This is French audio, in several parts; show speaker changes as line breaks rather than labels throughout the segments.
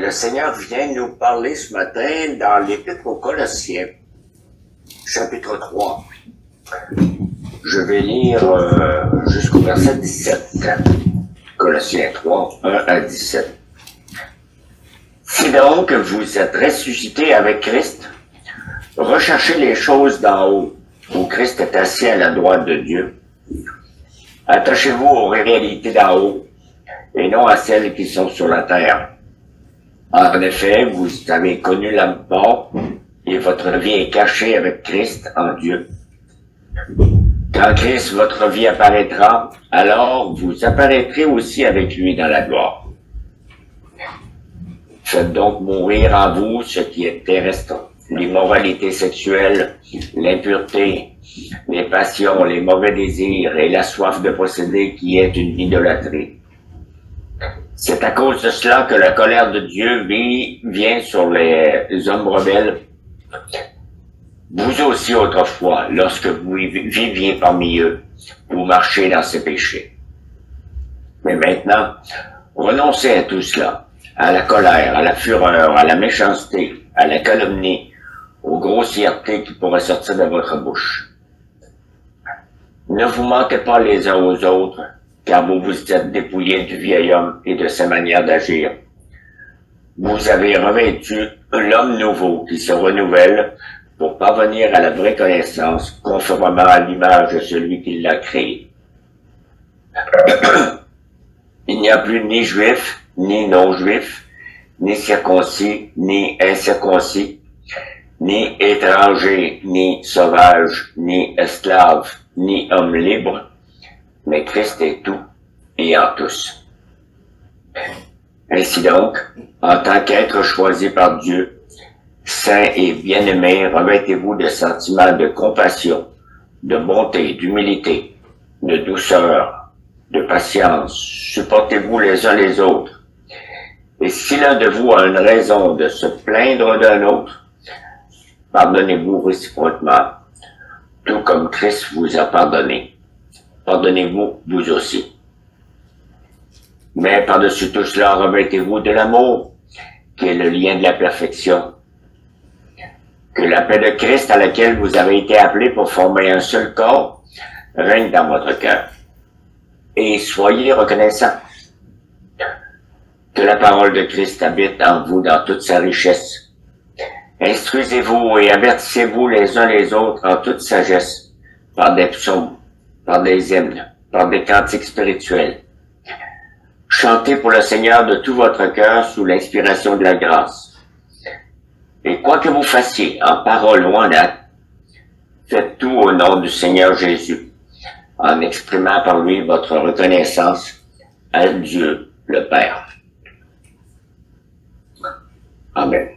le Seigneur vient nous parler ce matin dans l'Épître aux Colossiens, chapitre 3. Je vais lire jusqu'au verset 17. Colossiens 3, 1 à 17. Si donc vous êtes ressuscités avec Christ, recherchez les choses d'en haut, où Christ est assis à la droite de Dieu. Attachez-vous aux réalités d'en haut, et non à celles qui sont sur la terre. En effet, vous avez connu la mort, et votre vie est cachée avec Christ en Dieu. Quand Christ, votre vie, apparaîtra, alors vous apparaîtrez aussi avec lui dans la gloire. Faites donc mourir en vous ce qui est terrestre, l'immoralité sexuelle, l'impureté, les passions, les mauvais désirs et la soif de posséder qui est une idolâtrie. C'est à cause de cela que la colère de Dieu vient sur les hommes rebelles. Vous aussi autrefois, lorsque vous viviez parmi eux, vous marchez dans ces péchés. Mais maintenant, renoncez à tout cela, à la colère, à la fureur, à la méchanceté, à la calomnie, aux grossièretés qui pourraient sortir de votre bouche. Ne vous mentez pas les uns aux autres, car vous vous êtes dépouillés du vieil homme et de sa manière d'agir. Vous avez revêtu l'homme nouveau qui se renouvelle pour parvenir à la vraie connaissance, conformément à l'image de celui qui l'a créé. Il n'y a plus ni juif, ni non-juif, ni circoncis, ni incirconcis, ni étranger, ni sauvage, ni esclave, ni homme libre, mais Christ est tout et en tous. Ainsi donc, en tant qu'être choisi par Dieu, saint et bien-aimé, revêtez-vous de sentiments de compassion, de bonté, d'humilité, de douceur, de patience. Supportez-vous les uns les autres. Et si l'un de vous a une raison de se plaindre d'un autre, pardonnez-vous réciproquement, tout comme Christ vous a pardonné. Pardonnez-vous, vous aussi. Mais par-dessus tout cela, revêtez-vous de l'amour, qui est le lien de la perfection. Que la paix de Christ à laquelle vous avez été appelés pour former un seul corps règne dans votre cœur. Et soyez reconnaissants. Que la parole de Christ habite en vous dans toute sa richesse. Instruisez-vous et avertissez-vous les uns les autres en toute sagesse, par des psaumes, par des hymnes, par des cantiques spirituels. Chantez pour le Seigneur de tout votre cœur sous l'inspiration de la grâce. Et quoi que vous fassiez, en parole ou en acte, faites tout au nom du Seigneur Jésus, en exprimant par lui votre reconnaissance à Dieu le Père. Amen.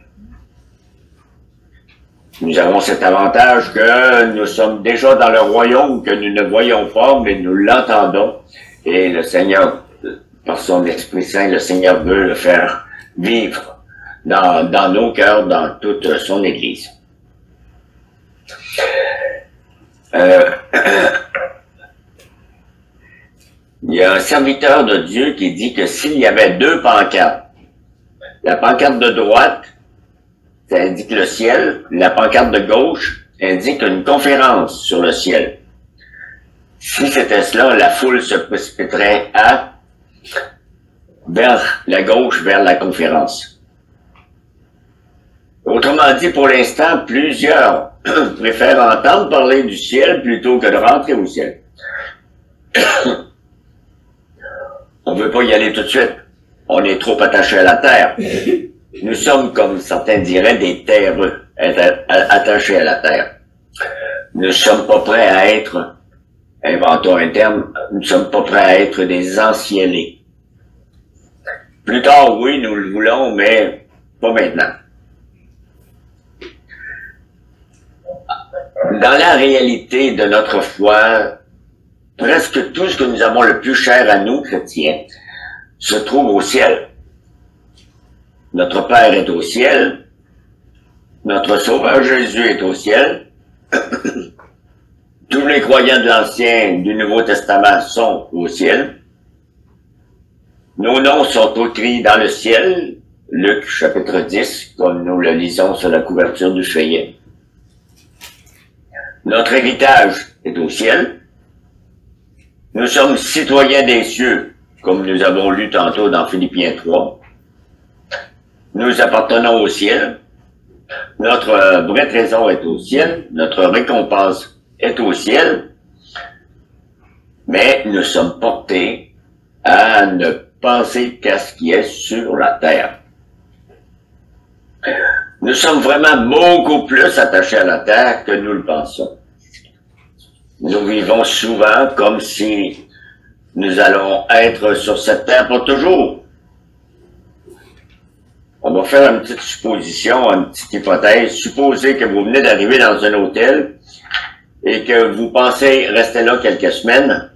Nous avons cet avantage que nous sommes déjà dans le royaume que nous ne voyons pas, mais nous l'entendons. Et le Seigneur, par son Esprit Saint, le Seigneur veut le faire vivre dans nos cœurs, dans toute son Église. Il y a un serviteur de Dieu qui dit que s'il y avait deux pancartes, la pancarte de droite, ça indique le ciel, la pancarte de gauche indique une conférence sur le ciel. Si c'était cela, la foule se précipiterait vers la gauche, vers la conférence. Autrement dit, pour l'instant, plusieurs préfèrent entendre parler du ciel plutôt que de rentrer au ciel. On ne veut pas y aller tout de suite. On est trop attaché à la terre. Nous sommes, comme certains diraient, des terreux, attachés à la terre. Nous ne sommes pas prêts à être, inventons un terme, nous ne sommes pas prêts à être des anciennés. Plus tard, oui, nous le voulons, mais pas maintenant. Dans la réalité de notre foi, presque tout ce que nous avons le plus cher à nous, chrétiens, se trouve au ciel. Notre Père est au ciel, notre Sauveur Jésus est au ciel, tous les croyants de l'Ancien et du Nouveau Testament sont au ciel, nos noms sont écrits dans le ciel, Luc chapitre 10, comme nous le lisons sur la couverture du feuillet. Notre héritage est au ciel. Nous sommes citoyens des cieux, comme nous avons lu tantôt dans Philippiens 3. Nous appartenons au ciel. Notre vraie trésor est au ciel. Notre récompense est au ciel. Mais nous sommes portés à ne penser qu'à ce qui est sur la terre. Nous sommes vraiment beaucoup plus attachés à la terre que nous le pensons. Nous vivons souvent comme si nous allons être sur cette terre pour toujours. On va faire une petite supposition, une petite hypothèse. Supposez que vous venez d'arriver dans un hôtel et que vous pensez rester là quelques semaines.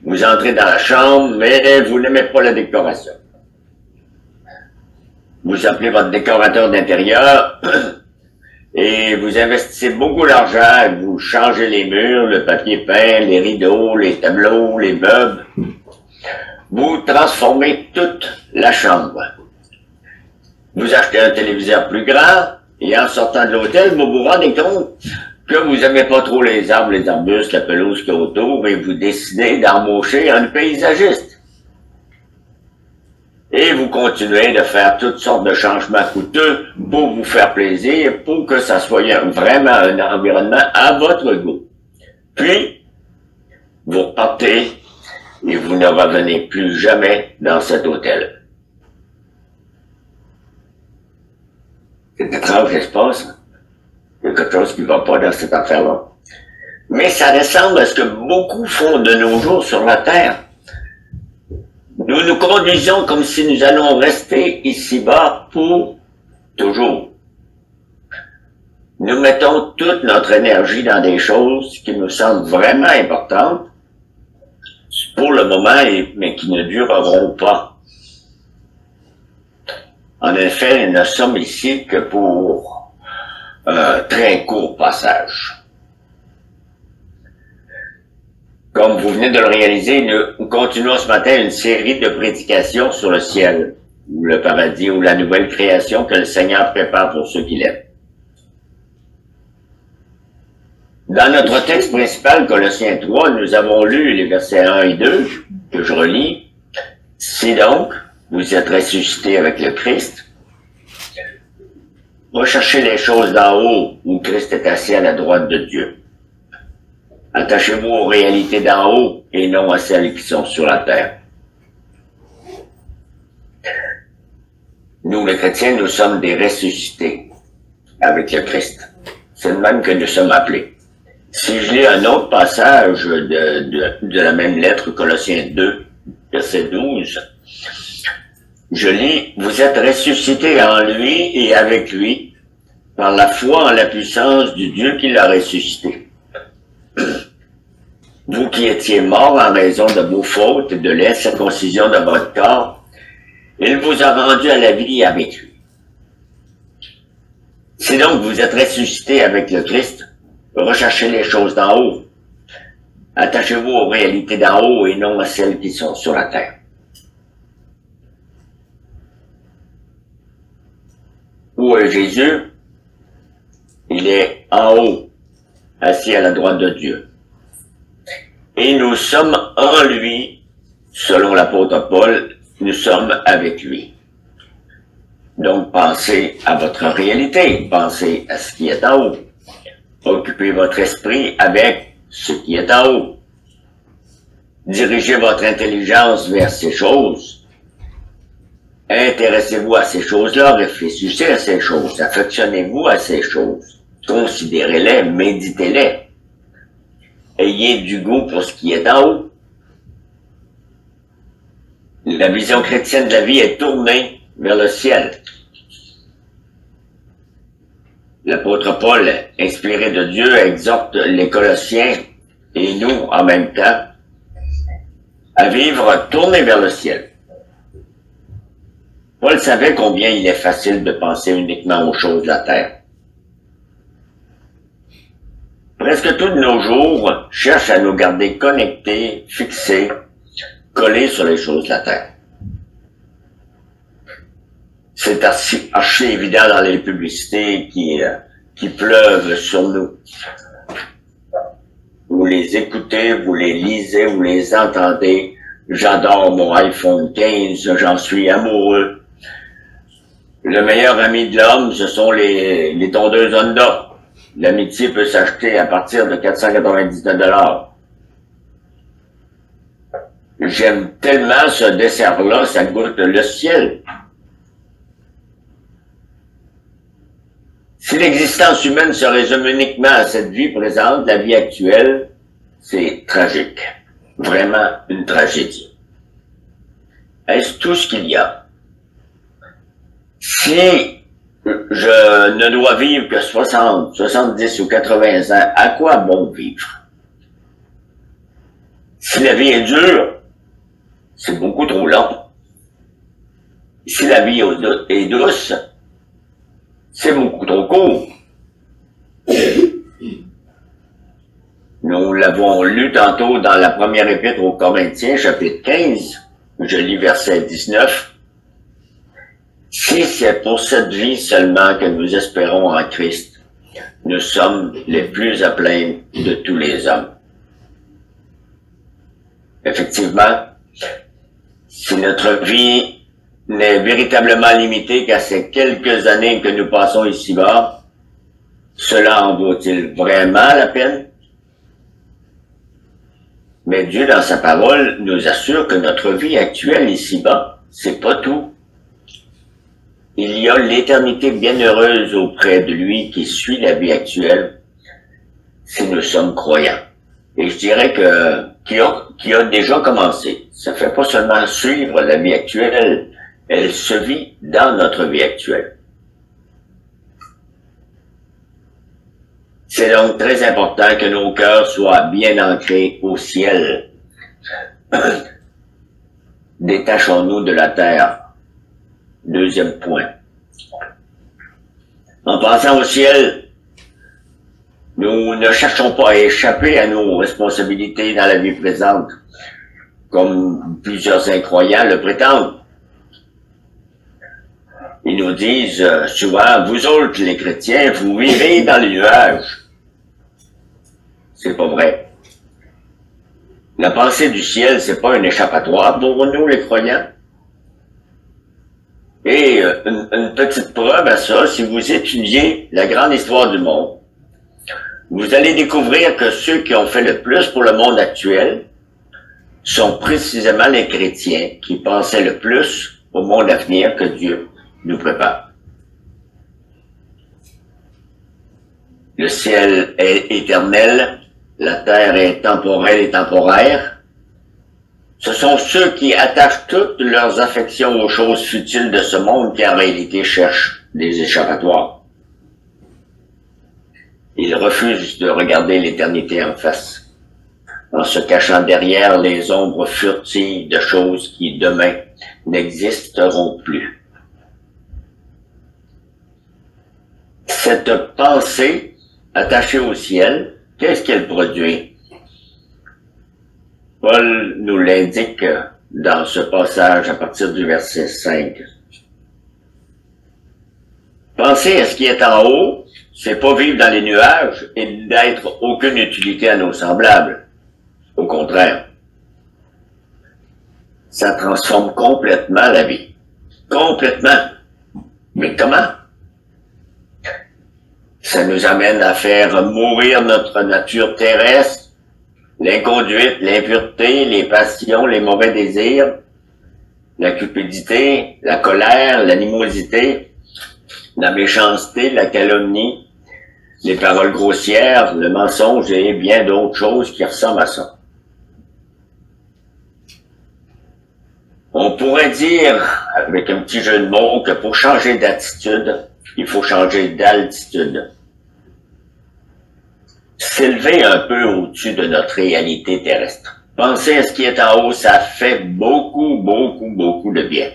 Vous entrez dans la chambre, mais vous n'aimez pas la décoration. Vous appelez votre décorateur d'intérieur et vous investissez beaucoup d'argent, vous changez les murs, le papier peint, les rideaux, les tableaux, les meubles. Vous transformez toute la chambre. Vous achetez un téléviseur plus grand et en sortant de l'hôtel, vous vous rendez compte que vous n'aimez pas trop les arbres, les arbustes, la pelouse qu'il y a autour et vous décidez d'embaucher un paysagiste. Et vous continuez de faire toutes sortes de changements coûteux pour vous faire plaisir, pour que ça soit vraiment un environnement à votre goût. Puis, vous repartez et vous ne revenez plus jamais dans cet hôtel. C'est étrange, ce qui se passe. Il y a quelque chose qui ne va pas dans cette affaire-là. Mais ça ressemble à ce que beaucoup font de nos jours sur la Terre. Nous nous conduisons comme si nous allons rester ici-bas pour toujours. Nous mettons toute notre énergie dans des choses qui nous semblent vraiment importantes pour le moment, mais qui ne dureront pas. En effet, nous ne sommes ici que pour un très court passage. Comme vous venez de le réaliser, nous continuons ce matin une série de prédications sur le ciel, ou le paradis, ou la nouvelle création que le Seigneur prépare pour ceux qui l'aiment. Dans notre texte principal, Colossiens 3, nous avons lu les versets 1 et 2, que je relis. « Si donc, vous êtes ressuscités avec le Christ, recherchez les choses d'en haut, où Christ est assis à la droite de Dieu. Attachez-vous aux réalités d'en haut et non à celles qui sont sur la terre. » Nous, les chrétiens, nous sommes des ressuscités avec le Christ. C'est le même que nous sommes appelés. Si je lis un autre passage de la même lettre, Colossiens 2, verset 12, je lis « Vous êtes ressuscités en lui et avec lui, par la foi en la puissance du Dieu qui l'a ressuscité. Vous qui étiez morts en raison de vos fautes et de l'incirconcision de votre corps, il vous a rendu à la vie avec lui. Si donc vous êtes ressuscités avec le Christ, recherchez les choses d'en haut. Attachez-vous aux réalités d'en haut et non à celles qui sont sur la terre. » Où est Jésus? Il est en haut, assis à la droite de Dieu. Et nous sommes en lui, selon l'apôtre Paul, nous sommes avec lui. Donc pensez à votre réalité, pensez à ce qui est en haut. Occupez votre esprit avec ce qui est en haut. Dirigez votre intelligence vers ces choses. Intéressez-vous à ces choses-là, réfléchissez à ces choses, affectionnez-vous à ces choses. Considérez-les, méditez-les. Ayez du goût pour ce qui est en haut. La vision chrétienne de la vie est tournée vers le ciel. L'apôtre Paul, inspiré de Dieu, exhorte les Colossiens et nous en même temps à vivre tournés vers le ciel. Paul savait combien il est facile de penser uniquement aux choses de la terre. Presque tous de nos jours cherchent à nous garder connectés, fixés, collés sur les choses de la terre. c'est archi évident dans les publicités qui pleuvent sur nous. Vous les écoutez, vous les lisez, vous les entendez. J'adore mon iPhone 15, j'en suis amoureux. Le meilleur ami de l'homme, ce sont les tondeuses Honda. L'amitié peut s'acheter à partir de 499 $. J'aime tellement ce dessert-là, ça goûte le ciel. Si l'existence humaine se résume uniquement à cette vie présente, la vie actuelle, c'est tragique. Vraiment une tragédie. Est-ce tout ce qu'il y a? Si je ne dois vivre que 60, 70 ou 80 ans, à quoi bon vivre? Si la vie est dure, c'est beaucoup trop long. Si la vie est douce, c'est beaucoup trop court. Nous l'avons lu tantôt dans la première épître aux Corinthiens, chapitre 15, je lis verset 19. Si c'est pour cette vie seulement que nous espérons en Christ, nous sommes les plus à plaindre de tous les hommes. Effectivement, si notre vie n'est véritablement limitée qu'à ces quelques années que nous passons ici-bas, cela en vaut-il vraiment la peine? Mais Dieu, dans sa parole, nous assure que notre vie actuelle ici-bas, c'est pas tout. Il y a l'éternité bienheureuse auprès de lui qui suit la vie actuelle, si nous sommes croyants. Et je dirais qui a déjà commencé. Ça fait pas seulement suivre la vie actuelle, elle se vit dans notre vie actuelle. C'est donc très important que nos cœurs soient bien ancrés au ciel. Détachons-nous de la terre. Deuxième point. En passant au ciel, nous ne cherchons pas à échapper à nos responsabilités dans la vie présente, comme plusieurs incroyants le prétendent. Ils nous disent souvent, vous autres, les chrétiens, vous vivez dans les nuages. C'est pas vrai. La pensée du ciel, c'est pas un échappatoire pour nous, les croyants. Et une petite preuve à ça, si vous étudiez la grande histoire du monde, vous allez découvrir que ceux qui ont fait le plus pour le monde actuel sont précisément les chrétiens qui pensaient le plus au monde à venir que Dieu nous prépare. Le ciel est éternel, la terre est temporelle et temporaire. Ce sont ceux qui attachent toutes leurs affections aux choses futiles de ce monde qui en réalité cherchent des échappatoires. Ils refusent de regarder l'éternité en face, en se cachant derrière les ombres furtives de choses qui demain n'existeront plus. Cette pensée attachée au ciel, qu'est-ce qu'elle produit? Paul nous l'indique dans ce passage à partir du verset 5. Penser à ce qui est en haut, c'est pas vivre dans les nuages et d'être aucune utilité à nos semblables. Au contraire, ça transforme complètement la vie. Complètement. Mais comment? Ça nous amène à faire mourir notre nature terrestre, l'inconduite, l'impureté, les passions, les mauvais désirs, la cupidité, la colère, l'animosité, la méchanceté, la calomnie, les paroles grossières, le mensonge et bien d'autres choses qui ressemblent à ça. On pourrait dire, avec un petit jeu de mots, que pour changer d'attitude, il faut changer d'altitude. S'élever un peu au-dessus de notre réalité terrestre. Penser à ce qui est en haut, ça fait beaucoup, beaucoup, beaucoup de bien.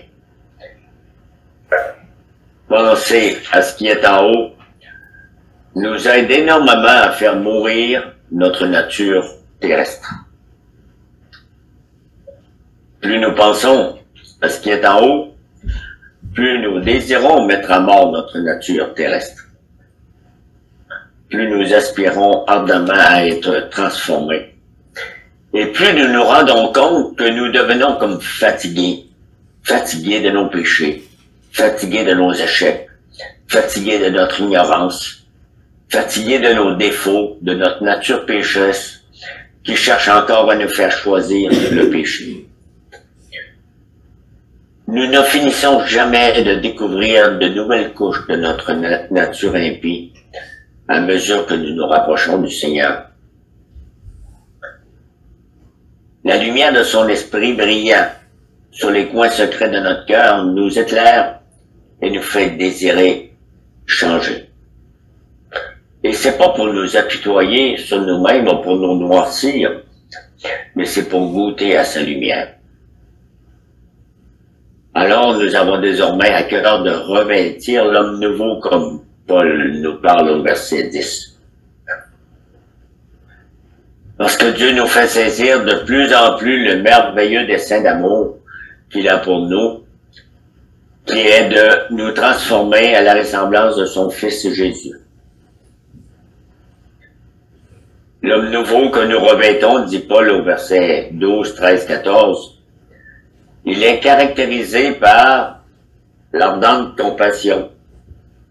Penser à ce qui est en haut nous aide énormément à faire mourir notre nature terrestre. Plus nous pensons à ce qui est en haut, plus nous désirons mettre à mort notre nature terrestre, plus nous aspirons ardemment à être transformés. Et plus nous nous rendons compte que nous devenons comme fatigués de nos péchés, fatigués de nos échecs, fatigués de notre ignorance, fatigués de nos défauts, de notre nature pécheresse, qui cherche encore à nous faire choisir le péché. Nous ne finissons jamais de découvrir de nouvelles couches de notre nature impie à mesure que nous nous rapprochons du Seigneur. La lumière de son esprit brillant sur les coins secrets de notre cœur nous éclaire et nous fait désirer changer. Et c'est pas pour nous apitoyer sur nous-mêmes ou pour nous noircir, mais c'est pour goûter à sa lumière. Alors nous avons désormais à cœur de revêtir l'homme nouveau comme Paul nous parle au verset 10. Lorsque Dieu nous fait saisir de plus en plus le merveilleux dessein d'amour qu'il a pour nous, qui est de nous transformer à la ressemblance de son Fils Jésus. L'homme nouveau que nous revêtons, dit Paul au verset 12, 13, 14, il est caractérisé par l'ardente compassion,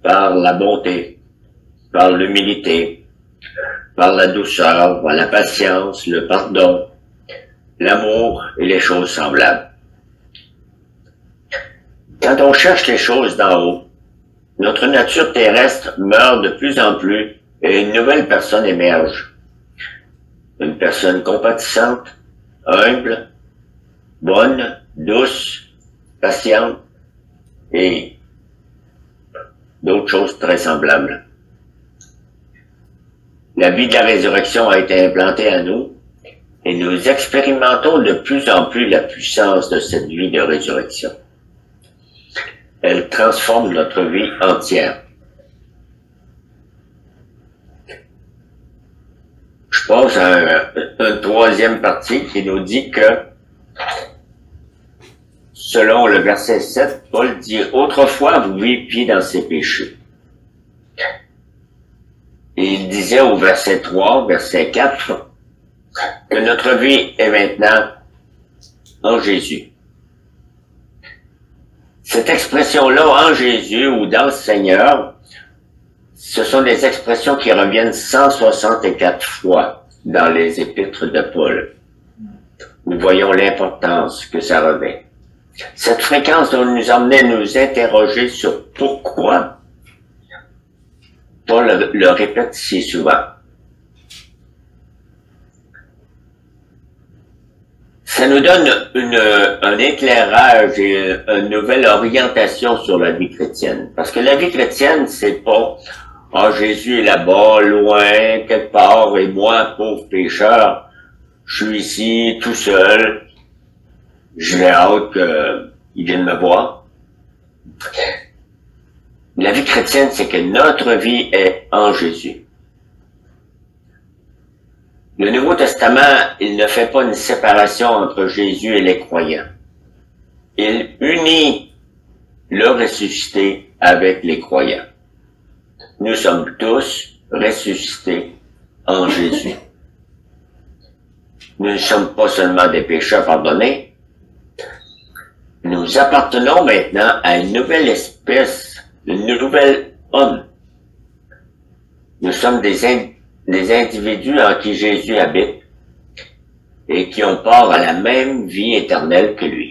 par la bonté, par l'humilité, par la douceur, par la patience, le pardon, l'amour et les choses semblables. Quand on cherche les choses d'en haut, notre nature terrestre meurt de plus en plus et une nouvelle personne émerge. Une personne compatissante, humble, bonne, douce, patiente et d'autres choses très semblables. La vie de la résurrection a été implantée à nous et nous expérimentons de plus en plus la puissance de cette vie de résurrection. Elle transforme notre vie entière. Je passe à une troisième partie qui nous dit que, selon le verset 7, Paul dit « Autrefois, vous viviez dans ces péchés. » Et il disait au verset 3, verset 4, que notre vie est maintenant en Jésus. Cette expression-là, en Jésus ou dans le Seigneur, ce sont des expressions qui reviennent 164 fois dans les épîtres de Paul. Nous voyons l'importance que ça revêt. Cette fréquence doit nous emmener à nous interroger sur pourquoi Paul le répète si souvent. Ça nous donne un éclairage et une nouvelle orientation sur la vie chrétienne. Parce que la vie chrétienne, c'est pas « Ah, Jésus est là-bas, loin, quelque part, et moi, pauvre pécheur, je suis ici, tout seul, j'ai hâte qu'il vienne me voir. » La vie chrétienne, c'est que notre vie est en Jésus. Le Nouveau Testament, il ne fait pas une séparation entre Jésus et les croyants. Il unit le ressuscité avec les croyants. Nous sommes tous ressuscités en Jésus. Nous ne sommes pas seulement des pécheurs pardonnés. Nous appartenons maintenant à une nouvelle espèce, une nouvelle homme. Nous sommes des individus en qui Jésus habite et qui ont part à la même vie éternelle que lui.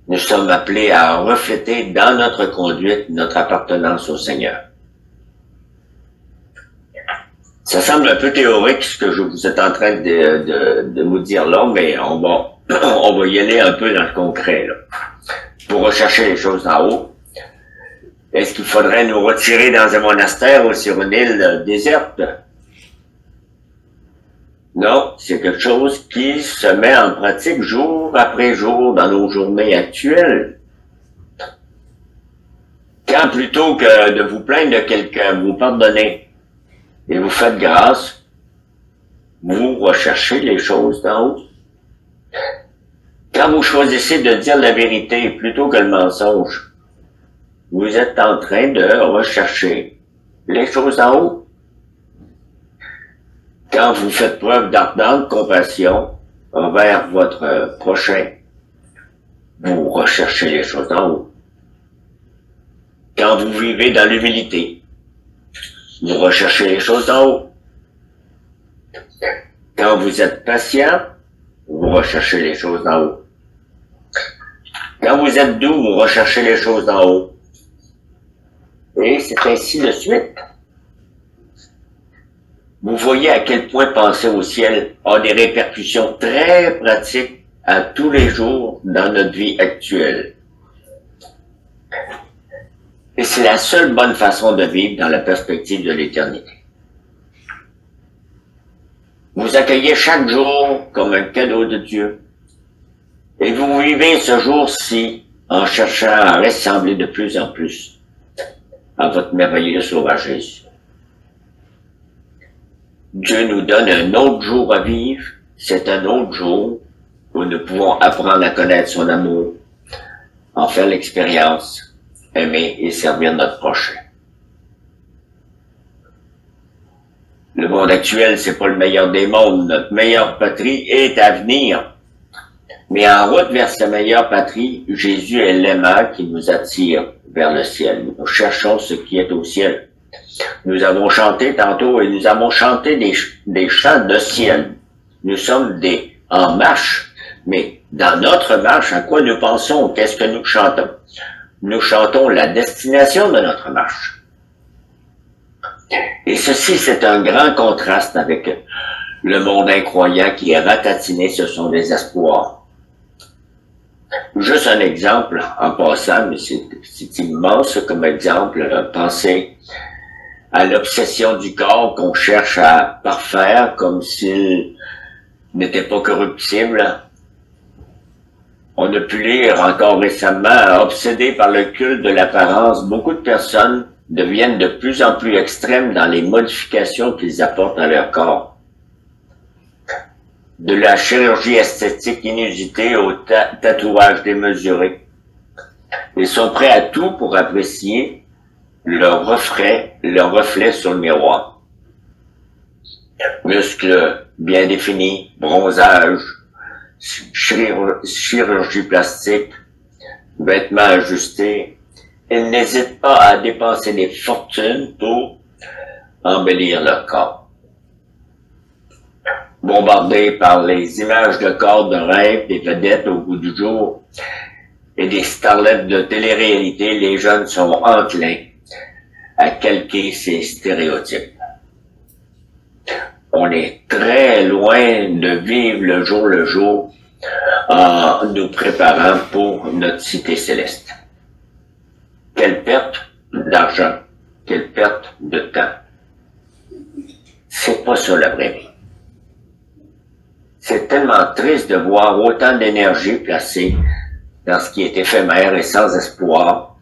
Nous sommes appelés à refléter dans notre conduite notre appartenance au Seigneur. Ça semble un peu théorique ce que je vous êtes en train de vous dire là, mais on va y aller un peu dans le concret là. Pour rechercher les choses en haut. Est-ce qu'il faudrait nous retirer dans un monastère ou sur une île déserte? Non, c'est quelque chose qui se met en pratique jour après jour dans nos journées actuelles. Quand plutôt que de vous plaindre de quelqu'un, vous pardonnez et vous faites grâce, vous recherchez les choses d'en haut. Quand vous choisissez de dire la vérité plutôt que le mensonge, vous êtes en train de rechercher les choses en haut. Quand vous faites preuve d'ardente compassion envers votre prochain, vous recherchez les choses en haut. Quand vous vivez dans l'humilité, vous recherchez les choses en haut. Quand vous êtes patient, vous recherchez les choses en haut. Quand vous êtes doux, vous recherchez les choses en haut. Et c'est ainsi de suite. Vous voyez à quel point penser au ciel a des répercussions très pratiques à tous les jours dans notre vie actuelle. Et c'est la seule bonne façon de vivre dans la perspective de l'éternité. Vous accueillez chaque jour comme un cadeau de Dieu. Et vous vivez ce jour-ci en cherchant à ressembler de plus en plus à votre merveilleux Sauveur Jésus. Dieu nous donne un autre jour à vivre. C'est un autre jour où nous pouvons apprendre à connaître son amour, en faire l'expérience, aimer et servir notre prochain. Le monde actuel, c'est pas le meilleur des mondes. Notre meilleure patrie est à venir. Mais en route vers sa meilleure patrie, Jésus est l'aimant qui nous attire vers le ciel. Nous cherchons ce qui est au ciel. Nous avons chanté tantôt et nous avons chanté des chants de ciel. Nous sommes en marche, mais dans notre marche, à quoi nous pensons? Qu'est-ce que nous chantons? Nous chantons la destination de notre marche. Et ceci, c'est un grand contraste avec le monde incroyant qui est ratatiné sur son désespoir. Juste un exemple, en passant, mais c'est immense comme exemple, pensez à l'obsession du corps qu'on cherche à parfaire comme s'il n'était pas corruptible. On a pu lire encore récemment, obsédés par le culte de l'apparence, beaucoup de personnes deviennent de plus en plus extrêmes dans les modifications qu'ils apportent à leur corps. De la chirurgie esthétique inusitée au tatouage démesuré. Ils sont prêts à tout pour apprécier leur reflet sur le miroir. Muscles bien définis, bronzage, chirurgie plastique, vêtements ajustés. Ils n'hésitent pas à dépenser des fortunes pour embellir leur corps. Bombardés par les images de corps de rêve des vedettes au bout du jour et des starlettes de télé-réalité, les jeunes sont enclins à calquer ces stéréotypes. On est très loin de vivre le jour en nous préparant pour notre cité céleste. Quelle perte d'argent, quelle perte de temps. C'est pas ça la vraie vie. C'est tellement triste de voir autant d'énergie placée dans ce qui est éphémère et sans espoir.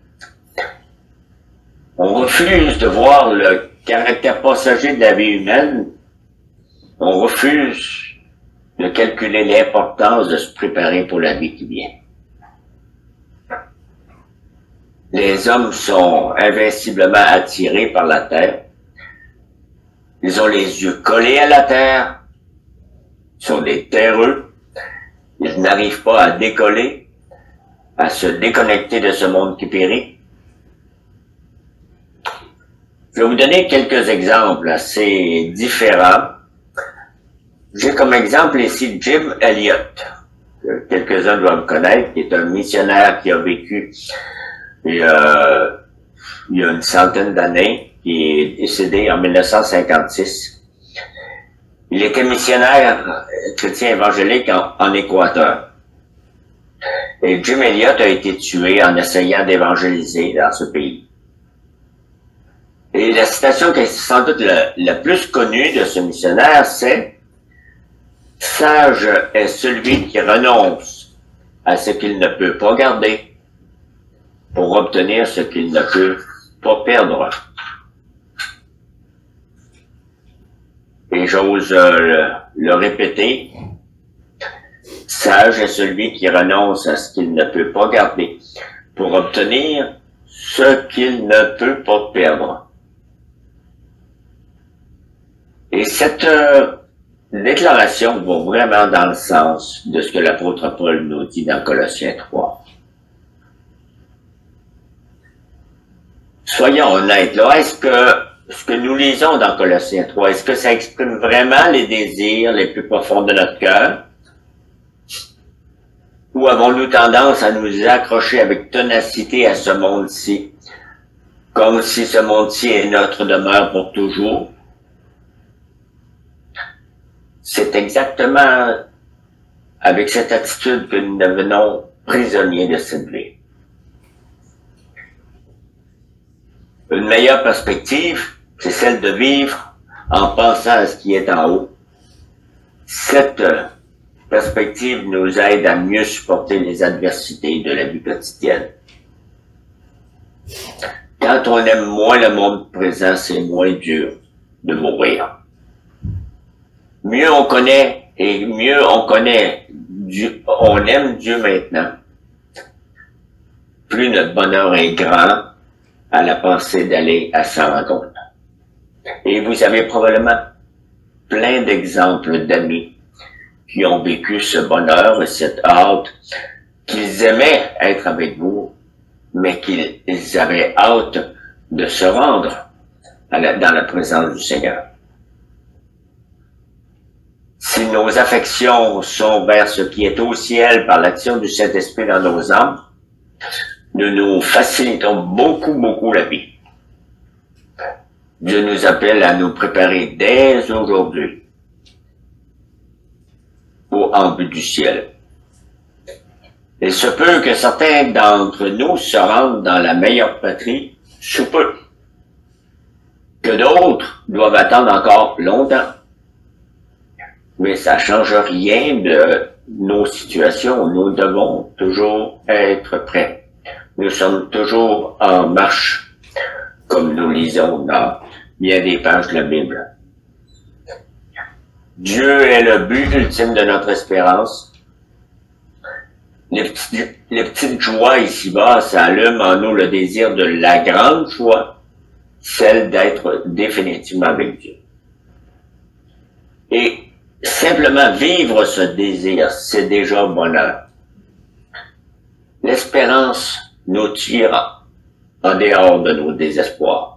On refuse de voir le caractère passager de la vie humaine. On refuse de calculer l'importance de se préparer pour la vie qui vient. Les hommes sont invinciblement attirés par la terre. Ils ont les yeux collés à la terre. Ils sont des terreux. Ils n'arrivent pas à décoller, à se déconnecter de ce monde qui périt. Je vais vous donner quelques exemples assez différents. J'ai comme exemple ici Jim Elliot, que quelques-uns doivent connaître, qui est un missionnaire qui a vécu il y a une centaine d'années, qui est décédé en 1956. Il était missionnaire chrétien évangélique en Équateur. Et Jim Elliot a été tué en essayant d'évangéliser dans ce pays. Et la citation qui est sans doute la plus connue de ce missionnaire, c'est « Sage est celui qui renonce à ce qu'il ne peut pas garder pour obtenir ce qu'il ne peut pas perdre. » Et j'ose le répéter, « Sage est celui qui renonce à ce qu'il ne peut pas garder pour obtenir ce qu'il ne peut pas perdre. Et cette déclaration va vraiment dans le sens de ce que l'apôtre Paul nous dit dans Colossiens 3. Soyons honnêtes, là, est-ce que ce que nous lisons dans Colossiens 3, est-ce que ça exprime vraiment les désirs les plus profonds de notre cœur? Ou avons-nous tendance à nous accrocher avec ténacité à ce monde-ci, comme si ce monde-ci est notre demeure pour toujours? C'est exactement avec cette attitude que nous devenons prisonniers de cette vie. Une meilleure perspective, c'est celle de vivre en pensant à ce qui est en haut. Cette perspective nous aide à mieux supporter les adversités de la vie quotidienne. Quand on aime moins le monde présent, c'est moins dur de mourir. Mieux on connaît et mieux on connaît Dieu, on aime Dieu maintenant, plus notre bonheur est grand à la pensée d'aller à sa rencontre. Et vous avez probablement plein d'exemples d'amis qui ont vécu ce bonheur et cette hâte, qu'ils aimaient être avec vous, mais qu'ils avaient hâte de se rendre dans la présence du Seigneur. Si nos affections sont vers ce qui est au ciel par l'action du Saint-Esprit dans nos âmes, nous nous facilitons beaucoup la vie. Dieu nous appelle à nous préparer dès aujourd'hui en vue du ciel. Il se peut que certains d'entre nous se rendent dans la meilleure patrie sous peu, que d'autres doivent attendre encore longtemps. Mais ça change rien de nos situations. Nous devons toujours être prêts. Nous sommes toujours en marche, comme nous lisons dans bien des pages de la Bible. Dieu est le but ultime de notre espérance. Les petites joies ici-bas, ça allume en nous le désir de la grande joie, celle d'être définitivement avec Dieu. Et simplement vivre ce désir, c'est déjà bonheur. L'espérance nous tire en dehors de nos désespoirs.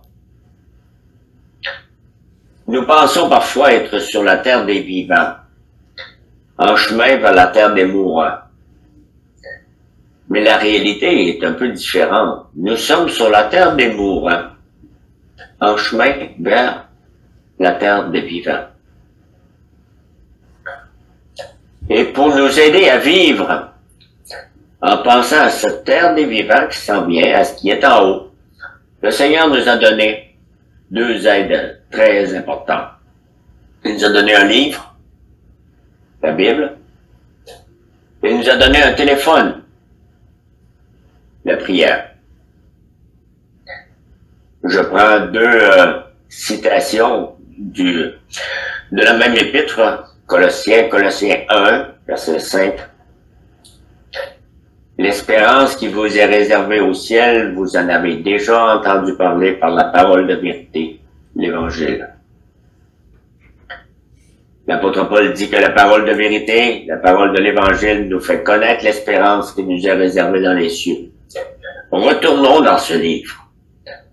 Nous pensons parfois être sur la terre des vivants, en chemin vers la terre des mourants. Mais la réalité est un peu différente. Nous sommes sur la terre des mourants, en chemin vers la terre des vivants. Et pour nous aider à vivre, en pensant à cette terre des vivants qui s'en vient, à ce qui est en haut, le Seigneur nous a donné deux aides très importantes. Il nous a donné un livre, la Bible, et il nous a donné un téléphone, la prière. Je prends deux citations de la même épître, Colossiens 1, verset 5. L'espérance qui vous est réservée au ciel, vous en avez déjà entendu parler par la parole de vérité, l'Évangile. L'apôtre Paul dit que la parole de vérité, la parole de l'Évangile nous fait connaître l'espérance qui nous est réservée dans les cieux. Retournons dans ce livre.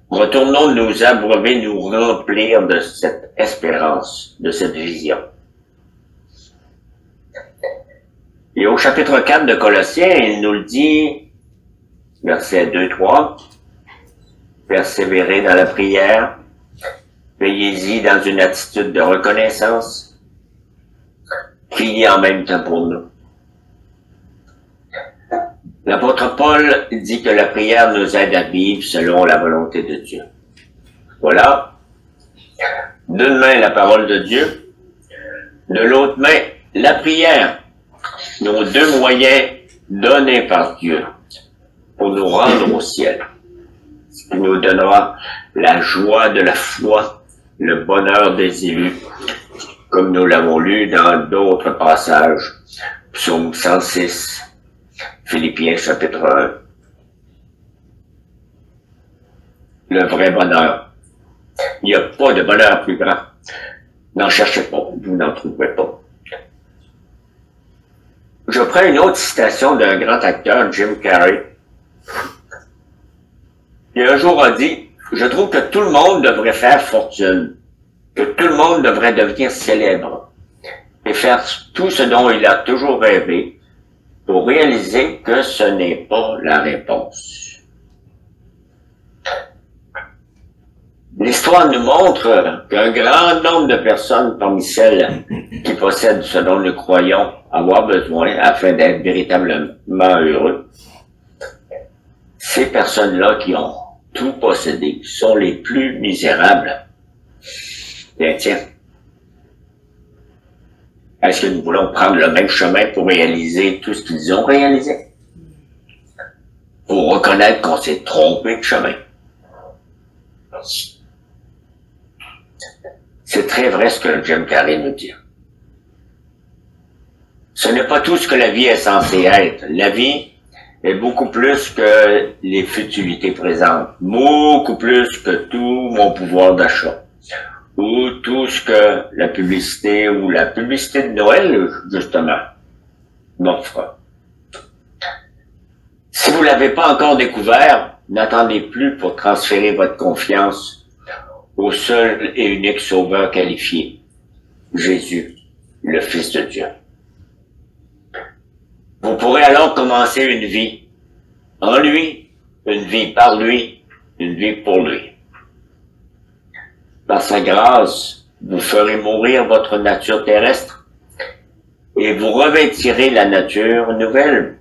Retournons nous abreuver, nous remplir de cette espérance, de cette vision. Et au chapitre 4 de Colossiens, il nous le dit, versets 2-3, persévérez dans la prière, veillez-y dans une attitude de reconnaissance, priez en même temps pour nous. L'apôtre Paul dit que la prière nous aide à vivre selon la volonté de Dieu. Voilà. D'une main, la parole de Dieu, de l'autre main, la prière. Nos deux moyens donnés par Dieu pour nous rendre au ciel. Ce qui nous donnera la joie de la foi, le bonheur des élus, comme nous l'avons lu dans d'autres passages. Psaume 106, Philippiens chapitre 1. Le vrai bonheur. Il n'y a pas de bonheur plus grand. N'en cherchez pas, vous n'en trouverez pas. Je prends une autre citation d'un grand acteur, Jim Carrey. Il un jour a dit, je trouve que tout le monde devrait faire fortune, que tout le monde devrait devenir célèbre et faire tout ce dont il a toujours rêvé pour réaliser que ce n'est pas la réponse. L'histoire nous montre qu'un grand nombre de personnes parmi celles qui possèdent ce dont nous croyons avoir besoin afin d'être véritablement heureux, ces personnes-là qui ont tout possédé sont les plus misérables. Bien, tiens, est-ce que nous voulons prendre le même chemin pour réaliser tout ce qu'ils ont réalisé? Pour reconnaître qu'on s'est trompé de chemin. C'est très vrai ce que Jim Carrey nous dit. Ce n'est pas tout ce que la vie est censée être. La vie est beaucoup plus que les futilités présentes, beaucoup plus que tout mon pouvoir d'achat, ou tout ce que la publicité de Noël, justement, m'offre. Si vous l'avez pas encore découvert, n'attendez plus pour transférer votre confiance au seul et unique sauveur qualifié, Jésus, le Fils de Dieu. Vous pourrez alors commencer une vie en lui, une vie par lui, une vie pour lui. Par sa grâce, vous ferez mourir votre nature terrestre et vous revêtirez la nature nouvelle.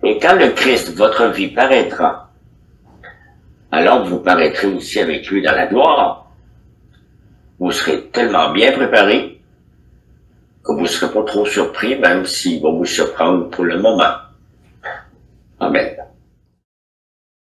Et quand le Christ, votre vie, paraîtra, alors vous paraîtrez aussi avec lui dans la gloire. Vous serez tellement bien préparé que vous ne serez pas trop surpris, même s'il va vous surprendre pour le moment. Amen.